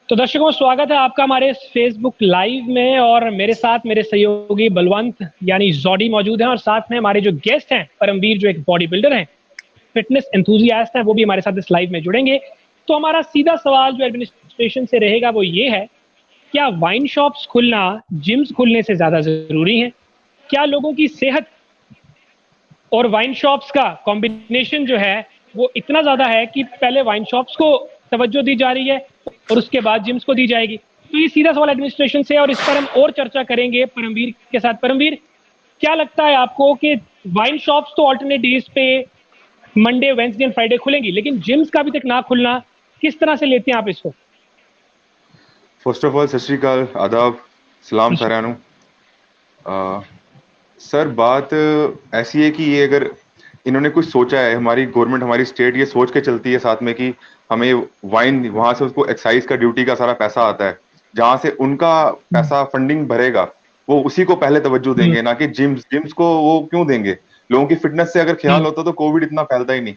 तो दर्शकों, स्वागत है आपका हमारे फेसबुक लाइव में। और मेरे साथ मेरे सहयोगी बलवंत यानी जॉडी मौजूद हैं, और साथ में हमारे जो गेस्ट हैं परमवीर, जो एक बॉडी बिल्डर हैं, फिटनेस एंथुजियास्ट हैं, वो भी हमारे साथ इस लाइव में जुड़ेंगे। तो हमारा सीधा सवाल जो एडमिनिस्ट्रेशन से रहेगा वो ये है, क्या वाइन शॉप्स खुलना जिम्स खुलने से ज्यादा जरूरी है? क्या लोगों की सेहत और वाइन शॉप्स का कॉम्बिनेशन जो है वो इतना ज्यादा है कि पहले वाइन शॉप्स को तवज्जो दी जा रही है और उसके बाद जिम्स को दी जाएगी? तो ये सीधा सवाल एडमिनिस्ट्रेशन से है, और इस पर हम और चर्चा करेंगे परमवीर के साथ। परमवीर, क्या लगता है आपको कि वाइन शॉप्स तो ऑल्टरनेट डेज पे मंडे, वेंसडे एंड फ्राइडे खुलेंगी, लेकिन जिम्स का अभी तक ना खुलना, किस तरह से लेते हैं आप इसको? फर्स्ट ऑफ ऑल सत श्री अकाल, आदाब, सलाम साਰਿਆਂ ਨੂੰ। सर, बात ऐसी है कि ये अगर इन्होंने कुछ सोचा है, हमारी गवर्नमेंट, हमारी स्टेट ये सोच के चलती है साथ में कि हमें वाइन, वहां से उसको एक्साइज का ड्यूटी का सारा पैसा आता है, जहां से उनका पैसा फंडिंग भरेगा, वो उसी को पहले तवज्जो देंगे, ना कि जिम्स को वो क्यों देंगे? लोगों की फिटनेस से अगर ख्याल होता तो कोविड इतना फैलता ही नहीं।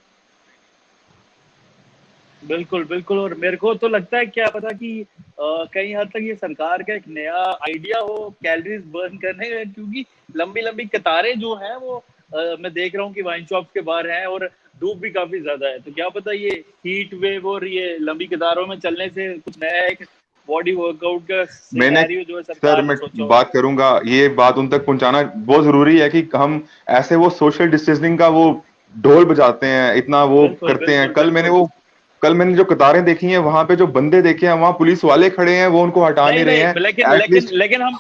बिल्कुल बिल्कुल। और मेरे को तो लगता है, क्या पता कि कहीं हद तक ये सरकार का एक नया आइडिया हो कैलोरीज बर्न करने में, क्योंकि लंबी लंबी कतारें जो हैं वो मैं देख रहा हूँ कि वाइन शॉप्स के बाहर हैं, और धूप भी काफी ज्यादा है। तो क्या पता ये हीट वेव और ये लंबी कतारों में चलने से कुछ नया एक बॉडी वर्कआउट का सिनेरियो जो है सरकार ने सोचा। मैं बात करूंगा, ये बात उन तक पहुंचाना बहुत जरूरी है कि हम ऐसे वो सोशल डिस्टेंसिंग का वो ढोल बजाते हैं, इतना वो करते हैं। कल मैंने जो कतारें देखी हैं, वहां पे जो बंदे देखे हैं, वहां पुलिस वाले खड़े हैं, वो उनको हटा नहीं रहे हैं।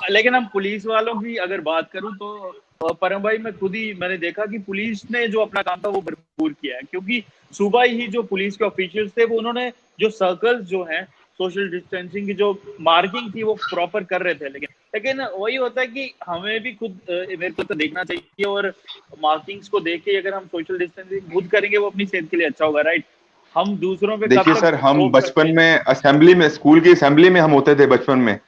लेकिन हम पुलिस वालों की अगर बात करूं तो परम भाई, मैंने देखा कि पुलिस ने जो अपना काम था वो भरपूर किया है, क्योंकि सुबह ही जो पुलिस के ऑफिशियल्स थे वो उन्होंने जो सर्कल्स जो हैं सोशल डिस्टेंसिंग की जो मार्किंग थी वो प्रॉपर कर रहे थे। लेकिन वही होता है कि हमें भी खुद मेरे को तो देखना चाहिए, और मार्किंग्स को देख के अगर हम सोशल डिस्टेंसिंग खुद करेंगे वो अपनी सेहत के लिए अच्छा होगा, राइट? हम दूसरों पे देखिए सर, हम बचपन में असेंबली में, स्कूल की असेंबली में हम होते थे बचपन में,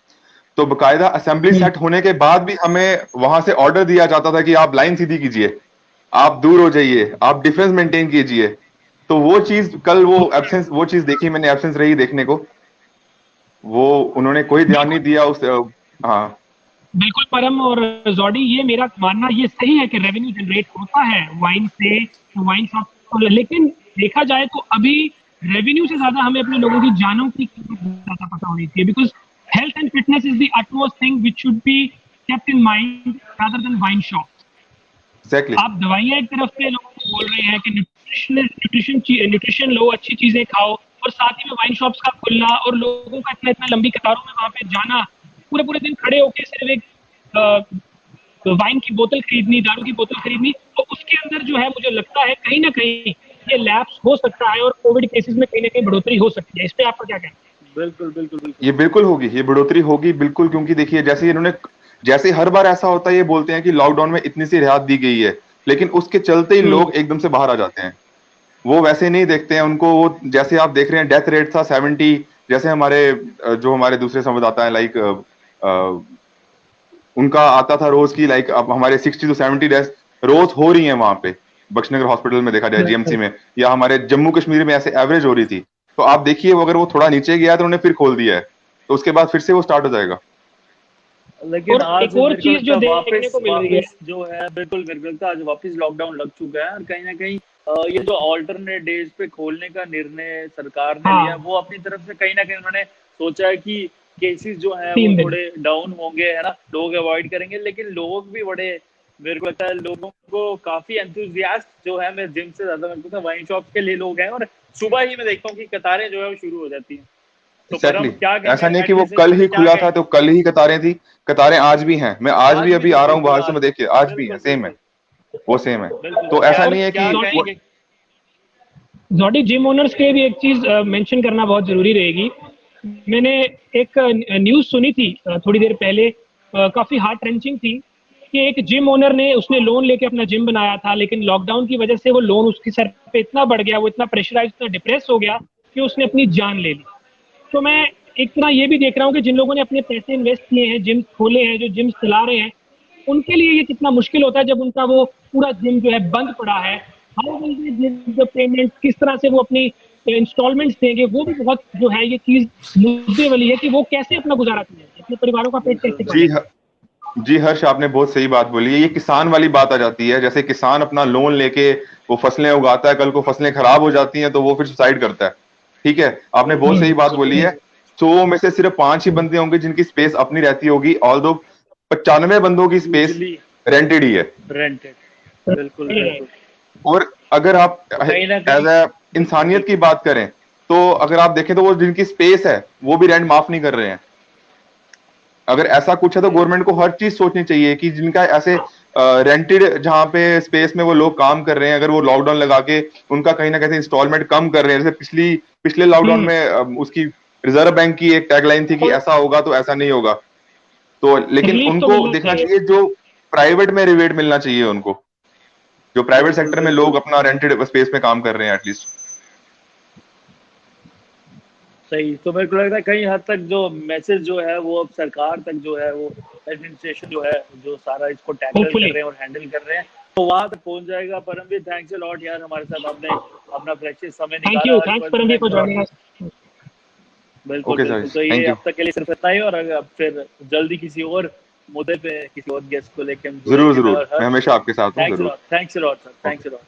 तो बकायदा असेंबली सेट होने के बाद भी हमें वहां से ऑर्डर दिया जाता था कि आप लाइन सीधी कीजिए, आप दूर हो जाइए, आप डिफरेंस मेंटेन कीजिए। तो वो चीज कल वो एब्सेंस, वो चीज देखी मैंने, एब्सेंस रही देखने को, वो उन्होंने कोई ध्यान नहीं दिया उस। हाँ बिल्कुल परम और जॉडी, ये मेरा मानना ये सही है कि रेवेन्यू जनरेट होता है वाइन से, वाइन शॉप को, लेकिन देखा जाए तो अभी रेवेन्यू से ज्यादा हमें अपने लोगों की जानों की कीमत ज्यादा पता होनी चाहिए, because health and fitness is the utmost thing which should be kept in mind rather than wine shop. Exactly. आप दवाइयां एक तरफ से लोगों को बोल रहे हैं कि न्यूट्रिशन लो, अच्छी चीजें खाओ, और साथ ही में वाइन शॉप्स का खुलना और लोगों का इतना इतना लंबी कतारों में वहां पे जाना, पूरे पूरे दिन खड़े होकर सिर्फ एक वाइन की बोतल खरीदनी, दारू की बोतल खरीदनी, तो उसके अंदर जो है मुझे लगता है कहीं ना कहीं ये लैप्स हो सकता है, और कोविड केसेस में कहीं ना कहीं बढ़ोतरी हो सकती है। इस पे आपका क्या कहना है? बिल्कुल बिल्कुल बिल्कुल, ये बिल्कुल होगी, ये बढ़ोतरी होगी बिल्कुल, क्योंकि देखिए जैसे हर बार ऐसा होता है, ये बोलते हैं कि लॉकडाउन में इतनी सी रियायत दी गई है, लेकिन उसके चलते ही लोग एकदम से बाहर आ जाते हैं। वो वैसे नहीं देखते हैं उनको, वो जैसे आप देख रहे हैं डेथ रेट था 70, जैसे हमारे जो हमारे दूसरे संवाददाता है, लाइक उनका आता था रोज की, लाइक अब हमारे 60 to 70 डेथ रोज हो रही है वहां पे बख्शनगर हॉस्पिटल में, देखा जाए जीएमसी में, या हमारे जम्मू कश्मीर में ऐसे एवरेज हो रही थी। तो आप देखिए, अगर वो थोड़ा नीचे गया तो उन्होंने फिर खोल दिया है, तो उसके बाद फिर से वो स्टार्ट हो जाएगा। लेकिन आज एक और चीज जो देखने को मिल रही है जो है, बिल्कुल मेरे को लगता है आज वापस लॉकडाउन लग चुका है, और कहीं ना कहीं ये जो ऑल्टरनेट डेज पे खोलने का निर्णय सरकार ने लिया, वो अपनी तरफ से कहीं ना कहीं उन्होंने सोचा है कि केसेस जो है वो थोड़े डाउन होंगे, है ना, लोग अवॉइड करेंगे। लेकिन लोग भी बड़े, मेरे को लगता है लोगों को काफी एंथुजियास्ट जो है, मैं जिम से ज्यादा मेरे को वाइन शॉप के लिए लोग हैं, और सुबह ही मैं देखता हूँ कि कतारें जो है वो शुरू हो जाती हैं। तो exactly. ऐसा नहीं कि वो कल ही खुला था तो कल ही कतारें थी, कतारें आज भी हैं। मैं आज भी अभी आ रहा हूँ बाहर से, मैं देखिए आज भी है, सेम है, वो सेम है। तो ऐसा नहीं है कि जॉडी, जिम ओनर्स के भी एक चीज मेंशन करना बहुत जरूरी रहेगी। मैंने एक न्यूज सुनी थी थोड़ी देर पहले, काफी हार्ट रेंचिंग थी, कि एक जिम ओनर ने, उसने लोन लेके अपना जिम बनाया था, लेकिन लॉकडाउन की वजह से वो लोन उसके सर पे इतना बढ़ गया, वो इतना प्रेशराइज, इतना डिप्रेस हो गया कि उसने अपनी जान ले ली। तो मैं एक तरह ये भी देख रहा हूँ कि जिन लोगों ने अपने पैसे इन्वेस्ट किए हैं, जिम खोले हैं, जो जिम चला रहे हैं, उनके लिए ये कितना मुश्किल होता है जब उनका वो पूरा जिम जो है बंद पड़ा है। How will they give the payment? किस तरह से वो अपनी इंस्टॉलमेंट्स देंगे, वो भी बहुत जो है ये चीज मुद्दे वाली है कि वो कैसे अपना गुजारा करेंगे, अपने परिवारों का पेट कैसे जी जी हर्ष, आपने बहुत सही बात बोली है। ये किसान वाली बात आ जाती है, जैसे किसान अपना लोन लेके वो फसलें उगाता है, कल को फसलें खराब हो जाती हैं तो वो फिर सुसाइड करता है। ठीक है, आपने बहुत सही बात बोली है। 100 में से सिर्फ 5 ही बंदे होंगे जिनकी स्पेस अपनी रहती होगी, ऑल्दो 95 बंदों की स्पेस रेंटेड ही है। रेंटेड, बिल्कुल बिल्कुल। और अगर आप कहीं ना एज कहीं ए इंसानियत की बात करें तो अगर आप देखें तो वो जिनकी स्पेस है वो भी रेंट माफ नहीं कर रहे हैं। अगर ऐसा कुछ है तो गवर्नमेंट को हर चीज सोचनी चाहिए कि जिनका ऐसे रेंटेड जहां पे स्पेस में वो लोग काम कर रहे हैं, अगर वो लॉकडाउन लगा के उनका कहीं ना कहीं इंस्टॉलमेंट कम कर रहे हैं, जैसे पिछले लॉकडाउन में उसकी रिजर्व बैंक की एक टैगलाइन थी कि ऐसा होगा तो ऐसा नहीं होगा, तो लेकिन उनको देखना चाहिए जो प्राइवेट में रिबेट मिलना चाहिए उनको, जो प्राइवेट सेक्टर में लोग अपना रेंटेड स्पेस में काम कर रहे हैं एटलीस्ट। सही। तो मेरे को लगता है कहीं हद तक जो मैसेज जो है वो अब सरकार तक जो है, वो एडमिनिस्ट्रेशन जो है जो सारा इसको टैकल कर रहे हैं और हैंडल कर रहे हैं, तो वहां तक पहुंच जाएगा। परमवीर, थैंक्स अ लॉट यार, हमारे साथ आपने अपना प्रेशियस समय निकाला। Thanks Paramvir for joining us. बिल्कुल बिल्कुल। तो ये अब तक के लिए सिर्फ इतना ही, और अगर फिर जल्दी किसी और मुद्दे पे किसी और गेस्ट को लेकर जरूर जरूर, मैं हमेशा आपके साथ हूँ। Thanks a lot sir, thanks a lot.